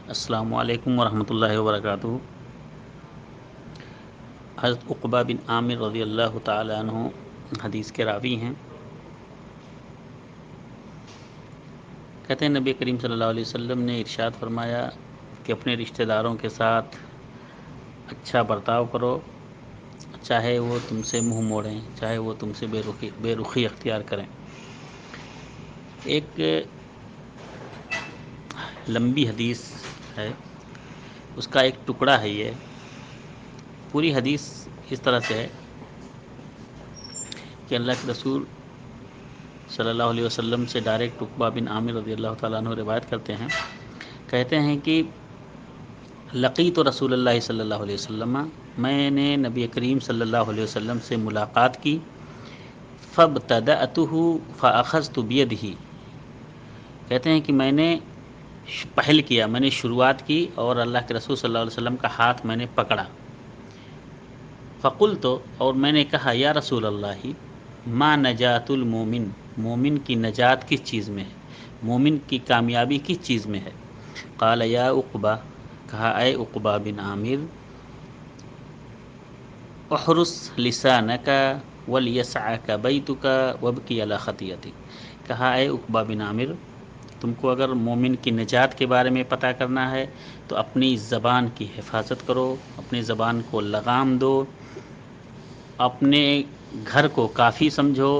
السلام علیکم ورحمۃ اللہ وبرکاتہ۔ حضرت عقبہ بن عامر رضی اللہ تعالی عنہ حدیث کے راوی ہیں۔ کہتے ہیں نبی کریم صلی اللہ علیہ وسلم نے ارشاد فرمایا کہ اپنے رشتہ داروں کے ساتھ اچھا برتاؤ کرو، چاہے وہ تم سے منہ موڑیں، چاہے وہ تم سے بے رخی اختیار کریں۔ ایک لمبی حدیث ہے، اس کا ایک ٹکڑا ہے یہ۔ پوری حدیث اس طرح سے ہے کہ اللہ کے رسول صلی اللہ علیہ وسلم سے ڈائریکٹ عقبہ بن عامر رضی اللہ تعالیٰ عنہ روایت کرتے ہیں، کہتے ہیں کہ لقیت رسول اللہ صلی اللہ علیہ وسلم، میں نے نبی کریم صلی اللہ علیہ وسلم سے ملاقات کی، فابتدأتہ فأخذت بیدہ، کہتے ہیں کہ میں نے پہل کیا، میں نے شروعات کی اور اللہ کے رسول صلی اللہ علیہ وسلم کا ہاتھ میں نے پکڑا۔ فقلت، اور میں نے کہا، یا رسول اللہ، ما نجات المومن، مومن کی نجات کس چیز میں ہے، مومن کی کامیابی کس چیز میں ہے؟ قال یا عقبہ، کہا اے عقبہ بن عامر، احرس لسانک ولیسعک بیتک وابکی علی خطیئتک، کہا اے عقبہ بن عامر، تم کو اگر مومن کی نجات کے بارے میں پتہ کرنا ہے تو اپنی زبان کی حفاظت کرو، اپنی زبان کو لگام دو، اپنے گھر کو کافی سمجھو،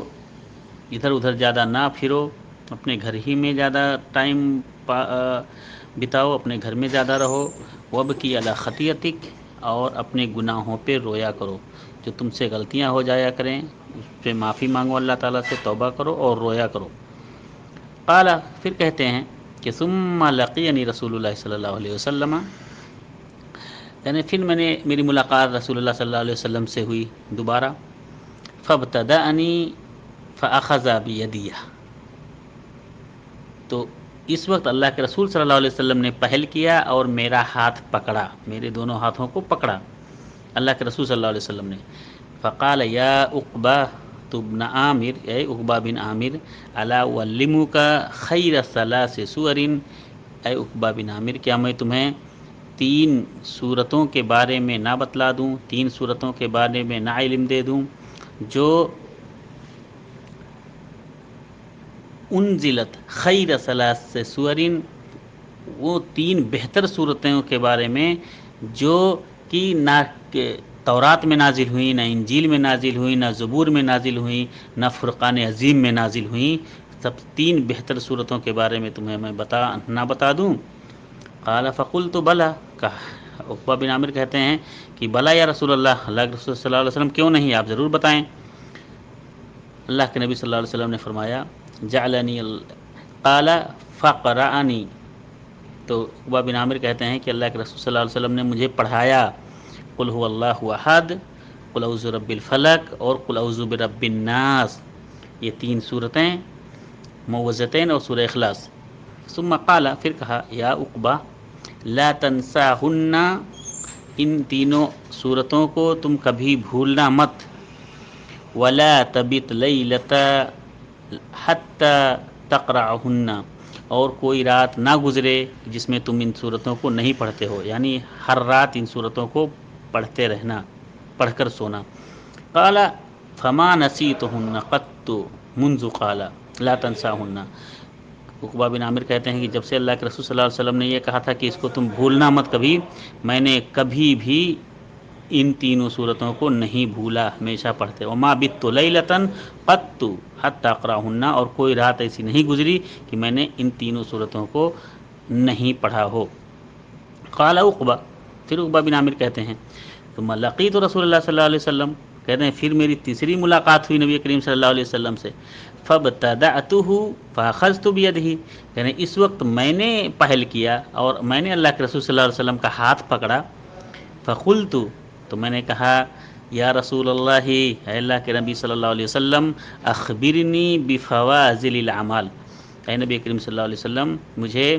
ادھر ادھر زیادہ نہ پھرو، اپنے گھر ہی میں زیادہ ٹائم بتاؤ، اپنے گھر میں زیادہ رہو، وابکی علی خطیئتک، اور اپنے گناہوں پہ رویا کرو، جو تم سے غلطیاں ہو جایا کریں اس پہ معافی مانگو، اللہ تعالیٰ سے توبہ کرو اور رویا کرو۔ قال، پھر کہتے ہیں کہ ثم لقینی رسول اللہ صلی اللہ علیہ وسلم، یعنی پھر میری ملاقات رسول اللہ صلی اللہ علیہ وسلم سے ہوئی دوبارہ، فابتدأنی فأخذ بیدی، تو اس وقت اللہ کے رسول صلی اللہ علیہ وسلم نے پہل کیا اور میرا ہاتھ پکڑا، میرے دونوں ہاتھوں کو پکڑا اللہ کے رسول صلی اللہ علیہ وسلم نے۔ فقال یا عقبہ بن عامر، اے عقبہ بن عامر، الا اعلمک خیر ثلاث سور، اے عقبہ بن عامر، کیا میں تمہیں 3 صورتوں کے بارے میں نہ بتلا دوں، 3 صورتوں کے بارے میں نہ علم دے دوں، جو انزلت خیر ثلاث سور، وہ 3 بہتر صورتوں کے بارے میں جو کہ نہ تورات میں نازل ہوئیں، نہ انجیل میں نازل ہوئیں، نہ زبور میں نازل ہوئیں، نہ فرقان عظیم میں نازل ہوئیں، سب 3 بہتر صورتوں کے بارے میں تمہیں میں نہ بتا دوں؟ قال فقلت بلا، کہا عقبہ بن عامر کہتے ہیں کہ بلا یا رسول اللہ، اللہ کے رسول صلی اللہ علیہ وسلم کیوں نہیں، آپ ضرور بتائیں۔ اللہ کے نبی صلی اللہ علیہ وسلم نے فرمایا جعلنی قال فقرأنی، تو عقبہ بن عامر کہتے ہیں کہ اللہ کے رسول صلی اللہ علیہ وسلم نے مجھے پڑھایا قل هو اللہ احد، قل اعوذ برب الفلق اور قل اعوذ برب الناس، یہ 3 صورتیں معوذتین اور سورہ اخلاص۔ ثم قال، پھر کہا یا عقبہ لا تنساہن، ان تینوں صورتوں کو تم کبھی بھولنا مت، ولا تبت لیلۃ حتی تقرأہن، اور کوئی رات نہ گزرے جس میں تم ان صورتوں کو نہیں پڑھتے ہو، یعنی ہر رات ان صورتوں کو پڑھتے رہنا، پڑھ کر سونا۔ قال فما نسیتہن قط منذ قال لا تنساہن، عقبہ بن عامر کہتے ہیں کہ جب سے اللہ کے رسول صلی اللہ علیہ وسلم نے یہ کہا تھا کہ اس کو تم بھولنا مت کبھی، میں نے کبھی بھی ان تینوں صورتوں کو نہیں بھولا، ہمیشہ پڑھتے۔ وما بت لیلۃ قط حتی اقرأہن، اور کوئی رات ایسی نہیں گزری کہ میں نے ان تینوں صورتوں کو نہیں پڑھا ہو۔ قال عقبہ، پھر عقبہ بن عامر کہتے ہیں ثم لقیت رسول اللہ صلی اللہ علیہ وسلم، کہتے ہیں پھر میری تیسری ملاقات ہوئی نبی کریم صلی اللہ علیہ وسلم سے، فابتدأتہ فاخذت بیدہ، یعنی اس وقت میں نے پہل کیا اور میں نے اللہ کے رسول صلی اللہ علیہ وسلم کا ہاتھ پکڑا، فقلت، تو میں نے کہا یا رسول اللہ، اے اللہ کے نبی صلی اللہ علیہ وسلم، اخبرنی بفواضل الاعمال، اے نبی کریم صلی اللہ علیہ وسلم مجھے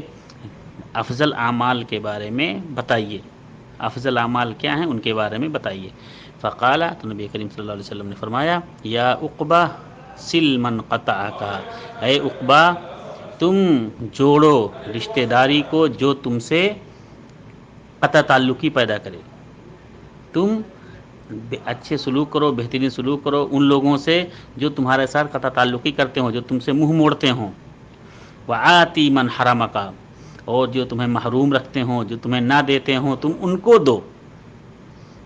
افضل اعمال کے بارے میں بتائیے، افضل اعمال کیا ہیں ان کے بارے میں بتائیے۔ فقال، تو نبی کریم صلی اللہ علیہ وسلم نے فرمایا یا عقبہ سل من قطعک، اے عقبہ تم جوڑو رشتہ داری کو جو تم سے قطع تعلقی پیدا کرے. تم اچھے سلوک کرو، بہترین سلوک کرو ان لوگوں سے جو تمہارے ساتھ قطع تعلقی کرتے ہوں، جو تم سے منہ موڑتے ہوں. وآتی من حرمک، اور جو تمہیں محروم رکھتے ہوں، جو تمہیں نہ دیتے ہوں، تم ان کو دو.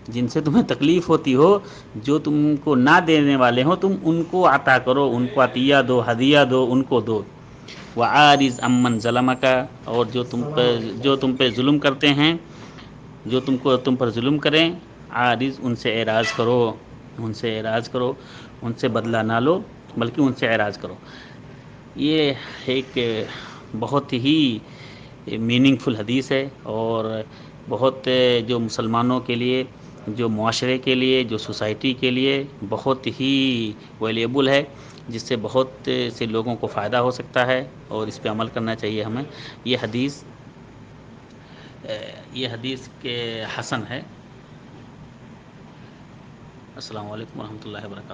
جن سے تمہیں تکلیف ہوتی ہو، جو تم کو نہ دینے والے ہوں، تم ان کو عطا کرو، ان کو عطیہ دو، ہدیہ دو، ان کو دو. وعارض عمن ظلمک، اور جو تم پہ ظلم کرتے ہیں، جو تم پر ظلم کریں، عارض ان سے اعراض کرو، ان سے اعراض کرو، ان سے بدلہ نہ لو بلکہ ان سے اعراض کرو. یہ ایک بہت ہی میننگ فل حدیث ہے، اور بہت جو مسلمانوں کے لیے، جو معاشرے کے لیے، جو سوسائٹی کے لیے بہت ہی ویلیبل ہے، جس سے بہت سے لوگوں کو فائدہ ہو سکتا ہے، اور اس پہ عمل کرنا چاہیے ہمیں. یہ حدیث کے حسن ہے. السلام علیکم ورحمۃ اللہ وبرکاتہ.